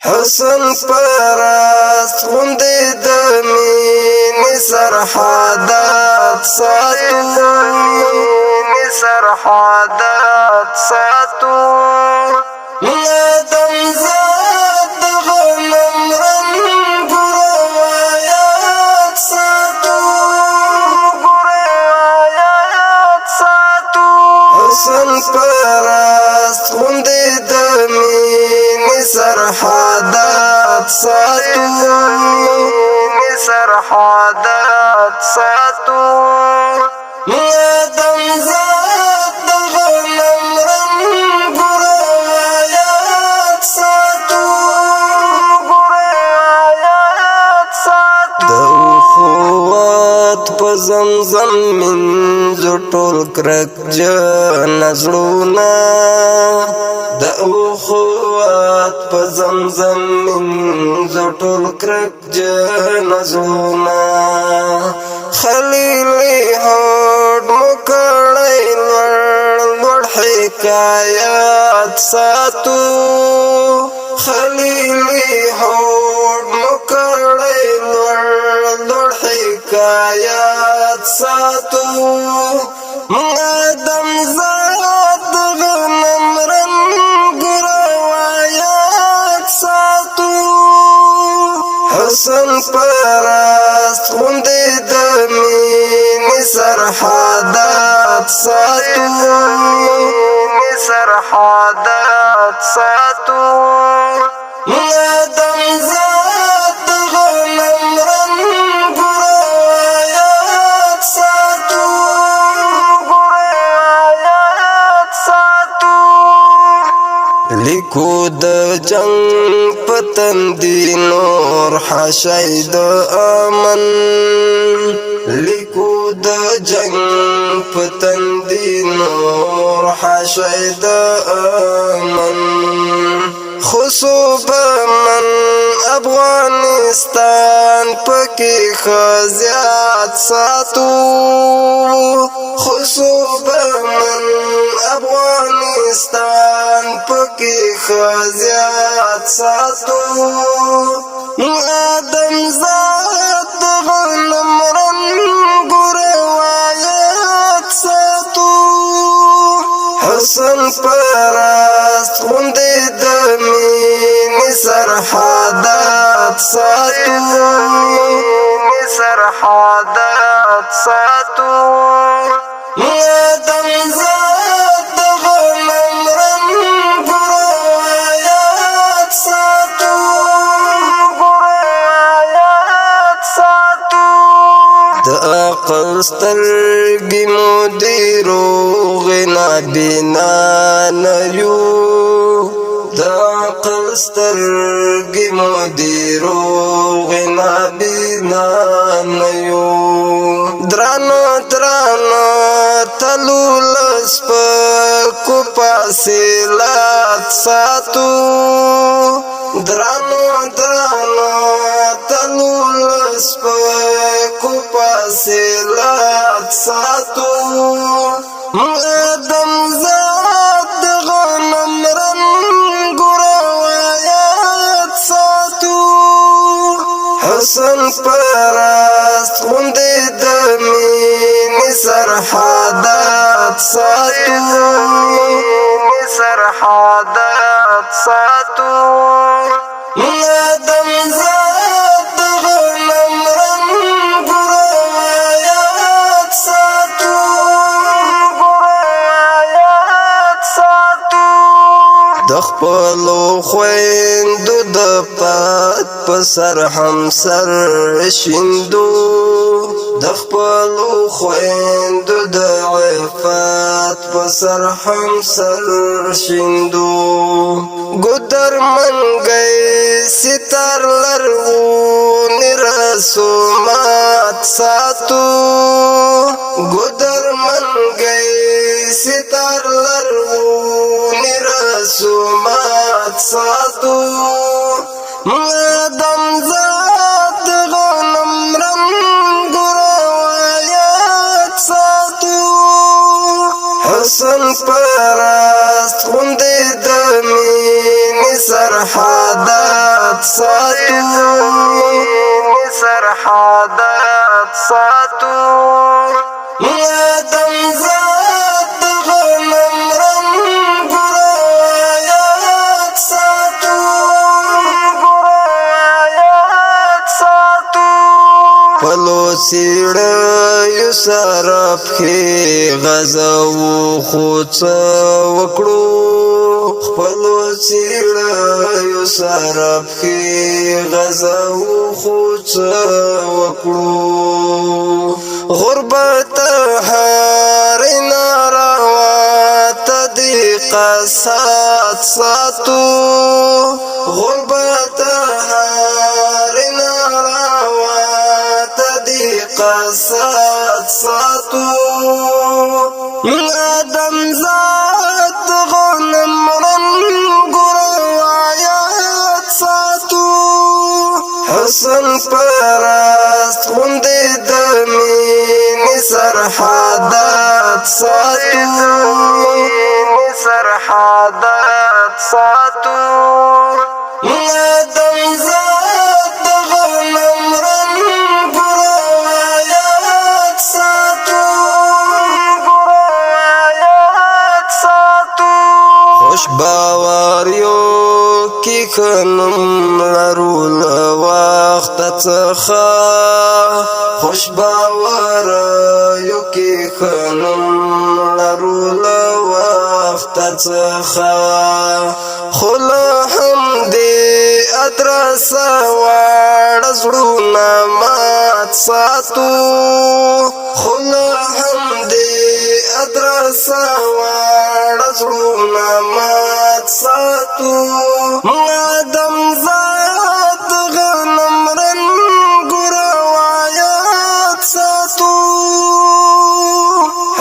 حسن پرست غوندې د مینې سرحدات ساتو دم زاد د غنم رنګ روایات ساتو حسن پرست غوندې د مینې سرحدات ساتو دم زاد د غنم رنګ روایات ساتو د اخوات په زمزم منځو ټول کرک نظرونه د اخوات په زمزم منځو ټول کرک نظرونه خلیلی هوډ مو کړی لوړ حکایات ساتو خلیلی هوډ مو کړی لوړ حکایات ساتو دم زاد د غنم رنګ روایات ساتو حسن پرست غوندې د مینې سرحدات ساتو دم زاد د غنم رنګ روایات ساتو لیکو د جنگ پتندی نور حشای د امن لیکو د جنگ پتندی نور حشای د امن خصوب من افغانستان پکی خزیات ساتو خصوب من افغانستان پکی خزیات ساتو دم زاد د غنم رنګ روایات ساتو حسن پرست غوندې د مینې سرحدات ساتو دم زاد د غنم رنګ روایات ساتو د عقل سترګې مو دې روغې نابینا نه یو د عقل سترګې مو دې روغې نابینا نه یو درانو تلو لسپکو فاصلات ساتو درانو تلو لسپکو فاصلات ساتو دم زاد د غنم رنګ روایات ساتو حسن پرست غوندې د مینې سرحدات ساتو دم زاد د غنم رنګ روایات ساتو د خپلو خویندو د پات په سر همسر شیندو د خپلو خویندو د عفت په سر همسر شیندو ګودر منګی ستر لرغونې رسومات ساتو ګودر منګی ستر لرغونې رسومات ساتو دم زاد د غنم رنګ روایات ساتو حسن پرست غوندې د مینې سرحدات ساتو سرحدات ساتو آدم ذات غنم رنگ روایات ساتو پلو سیڑیو سرف کی غزو خوچ وکڑو پلو سیڑیو سرف کی غزو خوچ وکڑو غربت حاری ناروات دی قصات ساتو غربت حاری ناروات دی قصات ساتو آدم ذات غنم رنگ روایات ساتو حسن پرست غندی دمین سرحدات ساتو سرحدات ساتو آدم ذات غنم رنگ روایات ساتو خوش باوریو کی خنم لرول وقت څخه خوش باوریو کی خنم لرول وقت څخه خلا هم دې ادرس واړ زړونه مات ساتو خلا هم دې ادرس واړ زړونه مات ساتو آدم ذات غنم رنگ روایات ساتو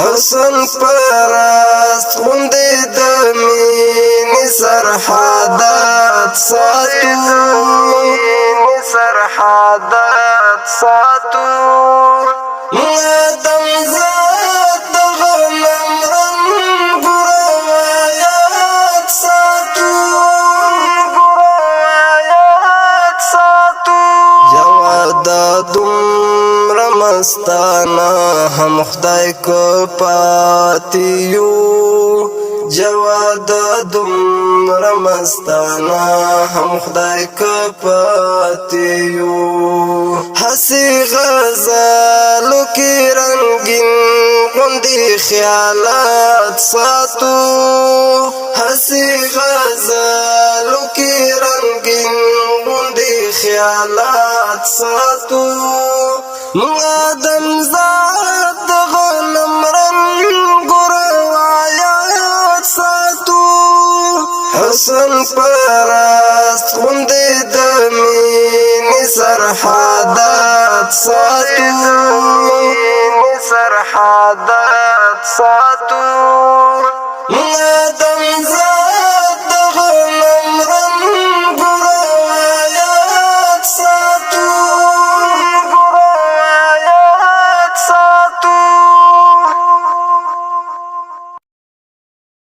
حسن پرست غندی دمین سرحدات ساتو سرحدات ساتو آدم ذات غنم رنگ روایات ساتو جواد دمر مستانا هم خدای کو پاتیو جواد دمر مستانا هم خدای کو پاتیو حسی غزالو کی رنگین غندی خیالات ساتو حسی غزالو کی رنگین غندی خیالات ساتو آدم ذات غنم رنگ روایات ساتو حسن پرست غندی دمین سرحدات ساتو سرحدات ساتو